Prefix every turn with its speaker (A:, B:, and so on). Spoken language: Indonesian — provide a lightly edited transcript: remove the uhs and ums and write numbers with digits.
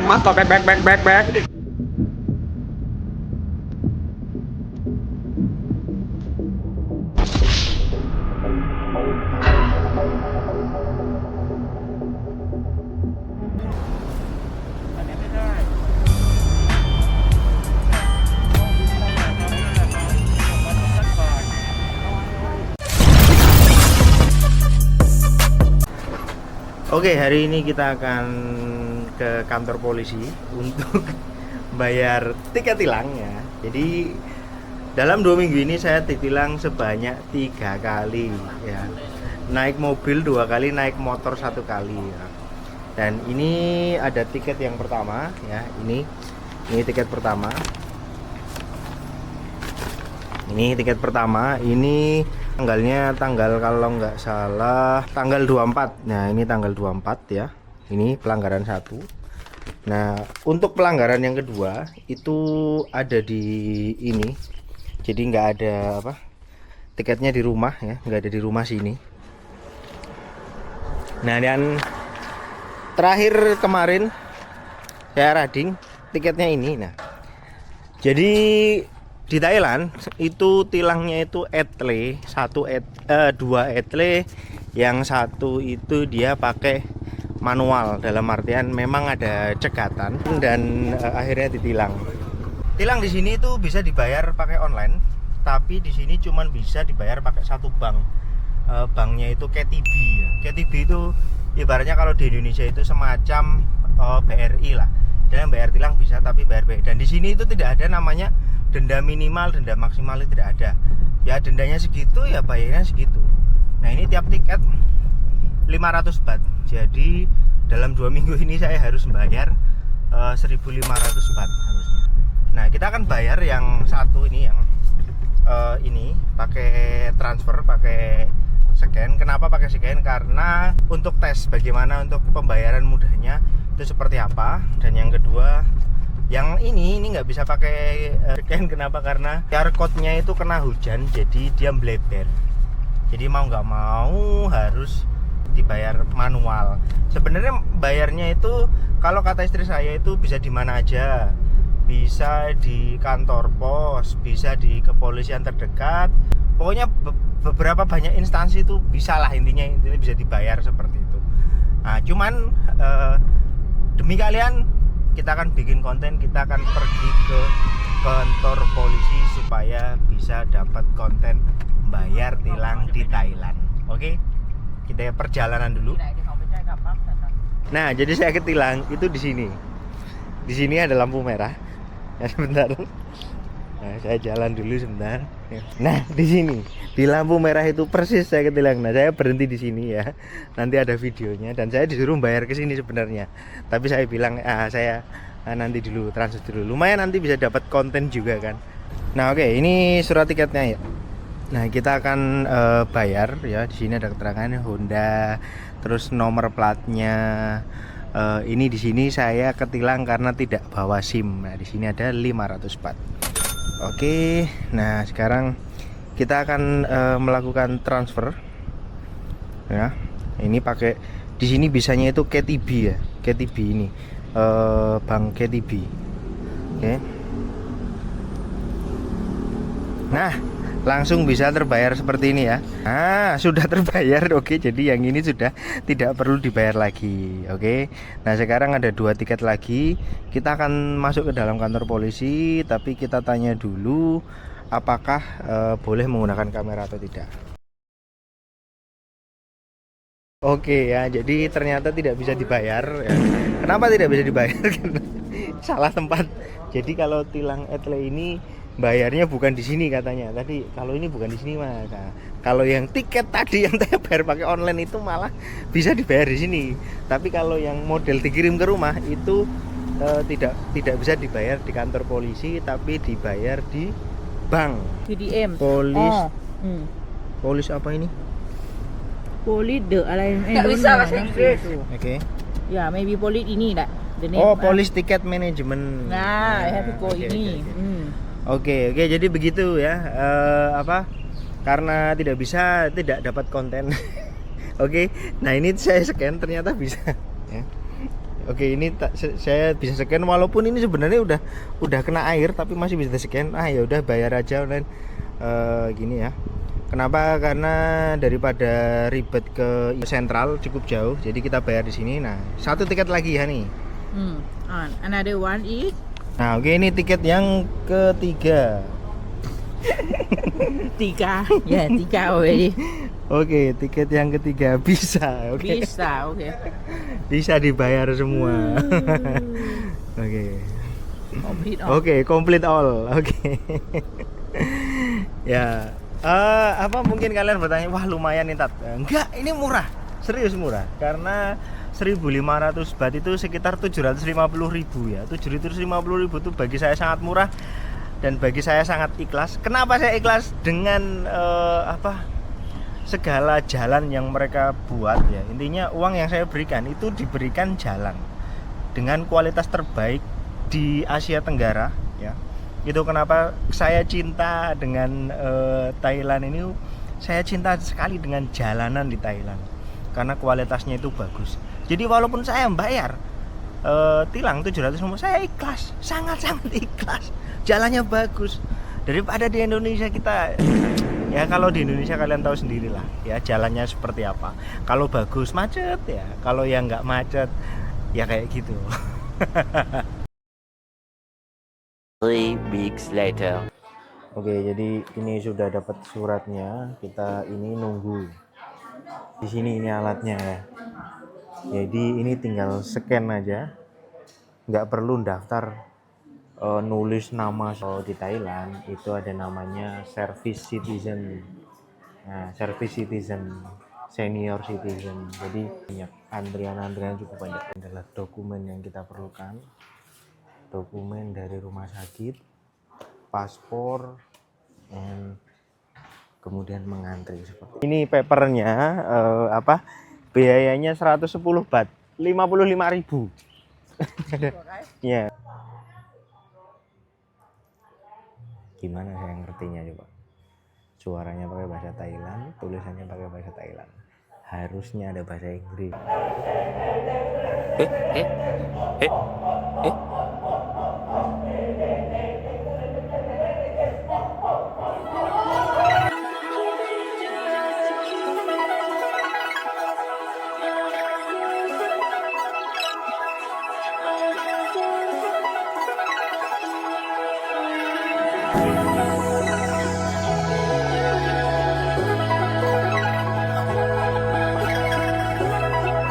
A: Mantap, back.
B: Oke, hari ini kita akan ke kantor polisi untuk bayar tiket tilang ya. Jadi dalam 2 minggu ini saya ditilang sebanyak 3 kali ya. Naik mobil 2 kali, naik motor 1 kali ya. Dan ini ada tiket yang pertama ya. Ini tiket pertama. Ini tiket pertama. Ini tanggalnya kalau nggak salah tanggal 24. Nah ini tanggal 24 ya. Ini pelanggaran 1. Nah untuk pelanggaran yang kedua itu ada di ini. Jadi nggak ada tiketnya di rumah ya, nggak ada di rumah sini. Nah dan terakhir kemarin saya rading tiketnya ini. Nah jadi di Thailand itu tilangnya itu etle, 2 etle, yang 1 itu dia pakai manual, dalam artian memang ada cegatan dan akhirnya ditilang. Tilang di sini itu bisa dibayar pakai online, tapi di sini cuman bisa dibayar pakai 1 bank. Banknya itu KTB ya. KTB itu ibaratnya kalau di Indonesia itu semacam BRI lah. Dan bayar tilang bisa tapi bayar BRI. Dan di sini itu tidak ada namanya denda minimal, denda maksimal itu tidak ada. Ya dendanya segitu ya bayarnya segitu. Nah ini tiap tiket 500 baht. Jadi dalam 2 minggu ini saya harus membayar 1.500 baht harusnya. Nah kita akan bayar yang 1 ini, yang ini pakai transfer, pakai scan. Kenapa pakai scan? Karena untuk tes bagaimana untuk pembayaran mudahnya itu seperti apa. Dan yang kedua, yang ini nggak bisa pakai scan. Kenapa? Karena QR code-nya itu kena hujan, jadi dia bleber. Jadi mau nggak mau harus dibayar manual. Sebenarnya bayarnya itu kalau kata istri saya itu bisa di mana aja. Bisa di kantor pos, bisa di kepolisian terdekat. Pokoknya beberapa banyak instansi itu bisa lah, intinya bisa dibayar seperti itu. Nah, cuman demi kalian kita akan bikin konten, kita akan pergi ke kantor polisi supaya bisa dapat konten bayar tilang di Thailand. Oke? Kita perjalanan dulu. Nah, jadi saya ketilang itu di sini. Di sini ada lampu merah. Ya, sebentar. Nah, saya jalan dulu sebentar. Nah, di sini di lampu merah itu persis saya ketilang. Nah, saya berhenti di sini ya. Nanti ada videonya dan saya disuruh bayar ke sini sebenarnya. Tapi saya bilang saya nanti dulu transit dulu. Lumayan nanti bisa dapat konten juga kan. Nah, oke, ini surat tiketnya ya. Nah, kita akan bayar ya. Di sini ada keterangannya Honda, terus nomor platnya. Ini di sini saya ketilang karena tidak bawa SIM. Nah, di sini ada 500 baht. Oke, nah sekarang kita akan melakukan transfer. Ya, ini pakai di sini bisanya itu KTB ya, KTB ini, bank KTB. Oke. Nah, langsung bisa terbayar seperti ini ya. Nah, sudah terbayar. Oke, jadi yang ini sudah tidak perlu dibayar lagi. Oke. Nah, sekarang ada 2 tiket lagi. Kita akan masuk ke dalam kantor polisi, tapi kita tanya dulu apakah boleh menggunakan kamera atau tidak. Oke ya, jadi ternyata tidak bisa dibayar ya. Kenapa tidak bisa dibayar? Karena salah tempat. Jadi kalau tilang etle ini bayarnya bukan di sini katanya. Tadi kalau ini bukan di sini Mas. Nah, kalau yang tiket tadi yang saya bayar pakai online itu malah bisa dibayar di sini. Tapi kalau yang model dikirim ke rumah itu tidak bisa dibayar di kantor polisi, tapi dibayar di bank.
C: PDM.
B: Polis. Polis apa ini?
C: Polis deอะไร
D: nggak bisa bahasa Inggris.
B: Oke.
C: Ya, maybe polis ini lah.
B: Oh, polis tiket manajemen.
C: Nah, I have to go
B: oke,
C: ini.
B: Oke, jadi begitu ya. Karena tidak dapat konten. Oke, nah ini saya scan ternyata bisa. Ya. Oke, ini saya bisa scan walaupun ini sebenarnya udah kena air tapi masih bisa scan. Ah ya udah bayar aja online. Gini ya. Kenapa? Karena daripada ribet ke sentral cukup jauh, jadi kita bayar di sini. Nah, satu tiket lagi ya nih.
C: And another one is
B: Nah, oke ini tiket yang ketiga.
C: 3. Yeah, 3 already.
B: Oke, tiket yang ketiga bisa. Oke.
C: Bisa, okay.
B: Bisa dibayar semua. Oke.
C: Complete all.
B: Oke, complete all. Oke. Ya. Apa mungkin kalian bertanya, wah lumayan nih Tat. Enggak, ini murah. Serius murah. Karena 1.500 baht itu sekitar 750.000 ya. 750.000 itu bagi saya sangat murah dan bagi saya sangat ikhlas. Kenapa saya ikhlas? Dengan segala jalan yang mereka buat ya. Intinya uang yang saya berikan itu diberikan jalan dengan kualitas terbaik di Asia Tenggara ya. Itu kenapa saya cinta dengan Thailand ini. Saya cinta sekali dengan jalanan di Thailand karena kualitasnya itu bagus. Jadi walaupun saya bayar tilang 700 saya ikhlas, sangat-sangat ikhlas. Jalannya bagus. Daripada di Indonesia kita ya, kalau di Indonesia kalian tahu sendirilah ya jalannya seperti apa. Kalau bagus macet ya, kalau yang nggak macet ya kayak gitu.
D: 3 weeks later.
B: Oke, jadi ini sudah dapat suratnya. Kita ini nunggu. Di sini ini alatnya ya. Jadi ini tinggal scan aja. Nggak perlu daftar nulis nama. Di Thailand itu ada namanya service citizen. Nah, service citizen, senior citizen. Jadi banyak antrian cukup banyak. Adalah dokumen yang kita perlukan. Dokumen dari rumah sakit, paspor, dan kemudian mengantri seperti ini. Papernya biayanya 110 baht, 55.000. Ya. Gimana saya ngertinya coba? Suaranya pakai bahasa Thailand, tulisannya pakai bahasa Thailand. Harusnya ada bahasa Inggris.